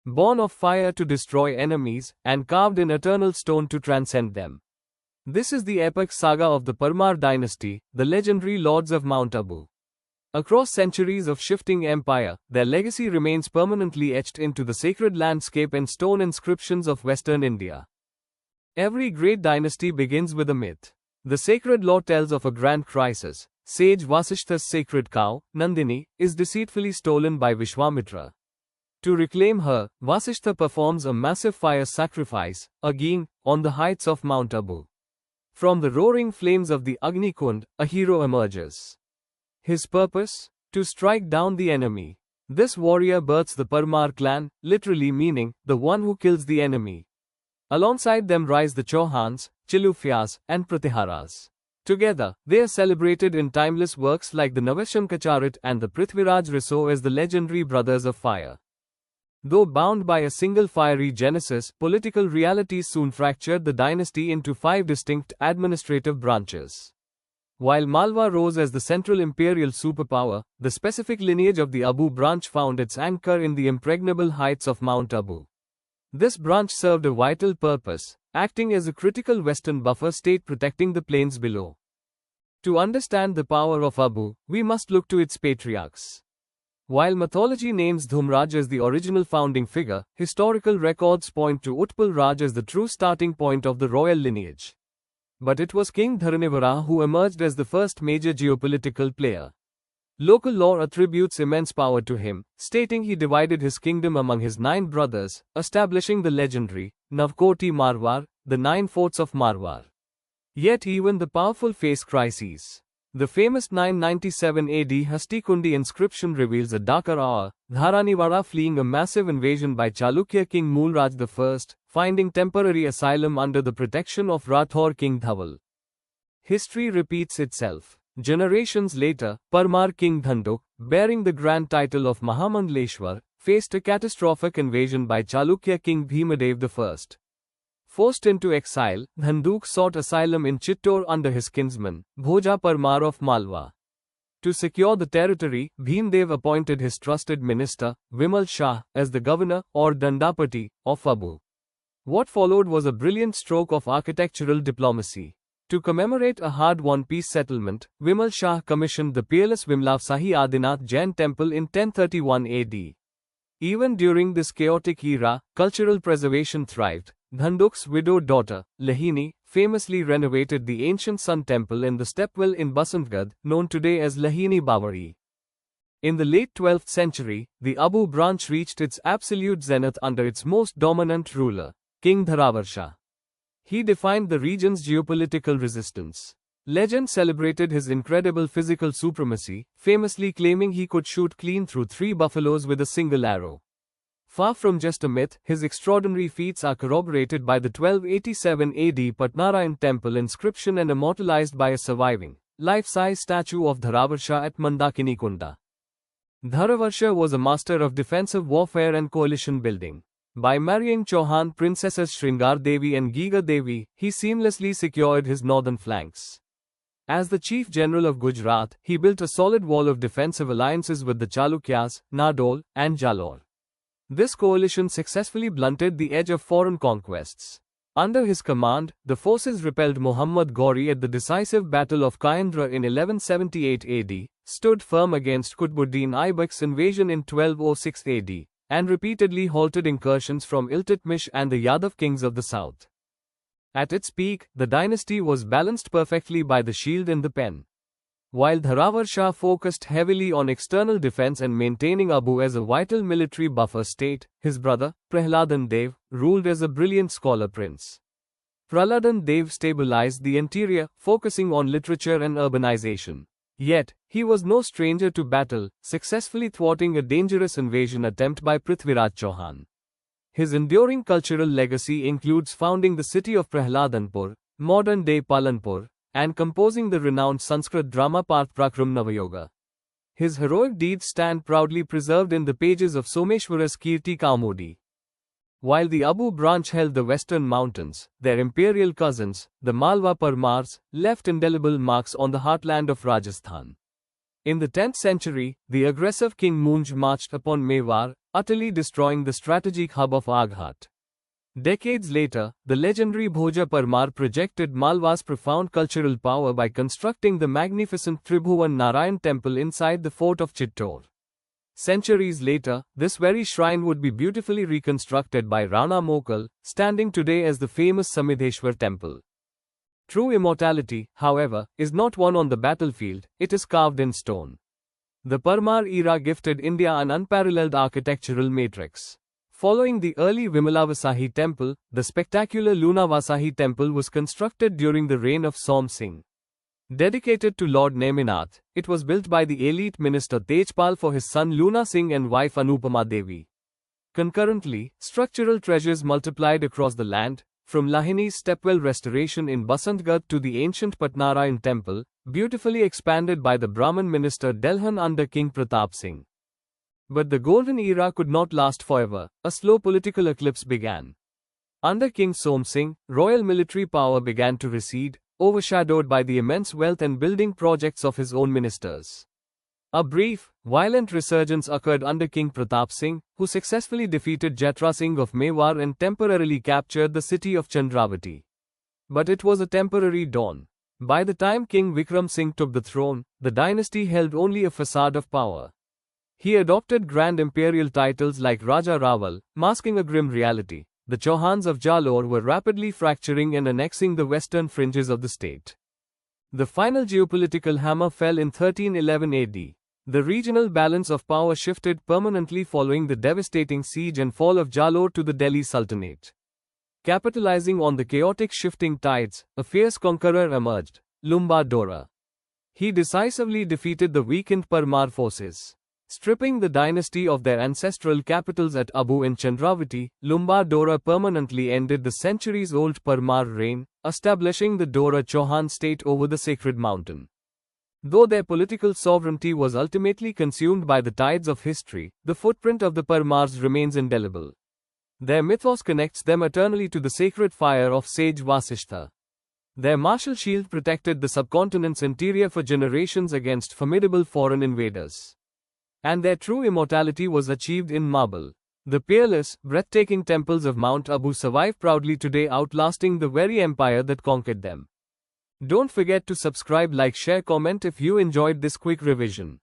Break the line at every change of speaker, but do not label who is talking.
born of fire to destroy enemies, and carved in eternal stone to transcend them. This is the epic saga of the Parmar Dynasty, the legendary lords of Mount Abu. Across centuries of shifting empire, their legacy remains permanently etched into the sacred landscape and stone inscriptions of Western India. Every great dynasty begins with a myth. The sacred lore tells of a grand crisis. Sage Vasishtha's sacred cow, Nandini, is deceitfully stolen by Vishwamitra. To reclaim her, Vasishtha performs a massive fire sacrifice, again, on the heights of Mount Abu. From the roaring flames of the Agni Kund, a hero emerges. His purpose? To strike down the enemy. This warrior births the Parmar clan, literally meaning, the one who kills the enemy. Alongside them rise the Chauhans, Chilufyas, and Pratiharas. Together, they are celebrated in timeless works like the Navashankacharit and the Prithviraj Riso as the legendary brothers of fire. Though bound by a single fiery genesis, political realities soon fractured the dynasty into 5 distinct administrative branches. While Malwa rose as the central imperial superpower, the specific lineage of the Abu branch found its anchor in the impregnable heights of Mount Abu. This branch served a vital purpose, acting as a critical western buffer state protecting the plains below. To understand the power of Abu, we must look to its patriarchs. While mythology names Dhumraj as the original founding figure, historical records point to Utpal Raj as the true starting point of the royal lineage. But it was King Dharavarsha who emerged as the first major geopolitical player. Local lore attributes immense power to him, stating he divided his kingdom among his 9 brothers, establishing the legendary Navkoti Marwar, the 9 forts of Marwar. Yet even the powerful face crises. The famous 997 AD Hastikundi inscription reveals a darker hour, Dharanivara fleeing a massive invasion by Chalukya king Mulraj I, finding temporary asylum under the protection of Rathore king Dhaval. History repeats itself. Generations later, Parmar king Dhanduk, bearing the grand title of Mahamandleshwar, faced a catastrophic invasion by Chalukya king Bhimadev I. Forced into exile, Dhanduk sought asylum in Chittor under his kinsman, Bhoja Parmar of Malwa. To secure the territory, Bhimdev appointed his trusted minister, Vimal Shah, as the governor, or Dandapati, of Abu. What followed was a brilliant stroke of architectural diplomacy. To commemorate a hard-won peace settlement, Vimal Shah commissioned the peerless Vimalavasahi Adinath Jain temple in 1031 AD. Even during this chaotic era, cultural preservation thrived. Dhanduk's widowed daughter, Lahini, famously renovated the ancient Sun Temple in the stepwell in Basantgad, known today as Lahini Bavari. In the late 12th century, the Abu branch reached its absolute zenith under its most dominant ruler, King Dharavarsha. He defined the region's geopolitical resistance. Legend celebrated his incredible physical supremacy, famously claiming he could shoot clean through 3 buffaloes with a single arrow. Far from just a myth, his extraordinary feats are corroborated by the 1287 AD Patnarayan temple inscription and immortalized by a surviving, life-size statue of Dharavarsha at Agni Kund. Dharavarsha was a master of defensive warfare and coalition building. By marrying Chauhan princesses Shringar Devi and Giga Devi, he seamlessly secured his northern flanks. As the chief general of Gujarat, he built a solid wall of defensive alliances with the Chalukyas, Nadol, and Jalore. This coalition successfully blunted the edge of foreign conquests. Under his command, the forces repelled Mohammed Gauri at the decisive Battle of Kayandra in 1178 AD, stood firm against Qutbuddin Aibak's invasion in 1206 AD, and repeatedly halted incursions from Iltutmish and the Yadav kings of the south. At its peak, the dynasty was balanced perfectly by the shield and the pen. While Dharavarsha focused heavily on external defense and maintaining Abu as a vital military buffer state, his brother, Prahladan Dev, ruled as a brilliant scholar prince. Prahladan Dev stabilized the interior, focusing on literature and urbanization. Yet, he was no stranger to battle, successfully thwarting a dangerous invasion attempt by Prithviraj Chauhan. His enduring cultural legacy includes founding the city of Prahladanpur, modern-day Palanpur, and composing the renowned Sanskrit drama Parth Prakram Navayoga. His heroic deeds stand proudly preserved in the pages of Someshwara's Kirti Kaumudi. While the Abu branch held the western mountains, their imperial cousins, the Malwa Parmars, left indelible marks on the heartland of Rajasthan. In the 10th century, the aggressive King Munj marched upon Mewar, utterly destroying the strategic hub of Aghat. Decades later, the legendary Bhoja Parmar projected Malwa's profound cultural power by constructing the magnificent Tribhuvan Narayan temple inside the fort of Chittor. Centuries later, this very shrine would be beautifully reconstructed by Rana Mokal, standing today as the famous Samidheshwar temple. True immortality, however, is not won on the battlefield, it is carved in stone. The Parmar era gifted India an unparalleled architectural matrix. Following the early Vimalavasahi temple, the spectacular Lunavasahi temple was constructed during the reign of Som Singh. Dedicated to Lord Neminath, it was built by the elite minister Tejpal for his son Luna Singh and wife Anupama Devi. Concurrently, structural treasures multiplied across the land, from Lahini's stepwell restoration in Basantgarh to the ancient Patnarayan temple, beautifully expanded by the Brahmin minister Delhan under King Pratap Singh. But the golden era could not last forever. A slow political eclipse began. Under King Som Singh, royal military power began to recede, overshadowed by the immense wealth and building projects of his own ministers. A brief, violent resurgence occurred under King Pratap Singh, who successfully defeated Jatra Singh of Mewar and temporarily captured the city of Chandravati. But it was a temporary dawn. By the time King Vikram Singh took the throne, the dynasty held only a facade of power. He adopted grand imperial titles like Raja Raval, masking a grim reality. The Chauhans of Jalore were rapidly fracturing and annexing the western fringes of the state. The final geopolitical hammer fell in 1311 AD. The regional balance of power shifted permanently following the devastating siege and fall of Jalore to the Delhi Sultanate. Capitalizing on the chaotic shifting tides, a fierce conqueror emerged, Lumba Dora. He decisively defeated the weakened Parmar forces. Stripping the dynasty of their ancestral capitals at Abu and Chandravati, Lumba Dora permanently ended the centuries-old Parmar reign, establishing the Deora Chauhan state over the sacred mountain. Though their political sovereignty was ultimately consumed by the tides of history, the footprint of the Parmars remains indelible. Their mythos connects them eternally to the sacred fire of Sage Vasishtha. Their martial shield protected the subcontinent's interior for generations against formidable foreign invaders. And their true immortality was achieved in marble. The peerless, breathtaking temples of Mount Abu survive proudly today, outlasting the very empire that conquered them. Don't forget to subscribe, like, share, comment if you enjoyed this quick revision.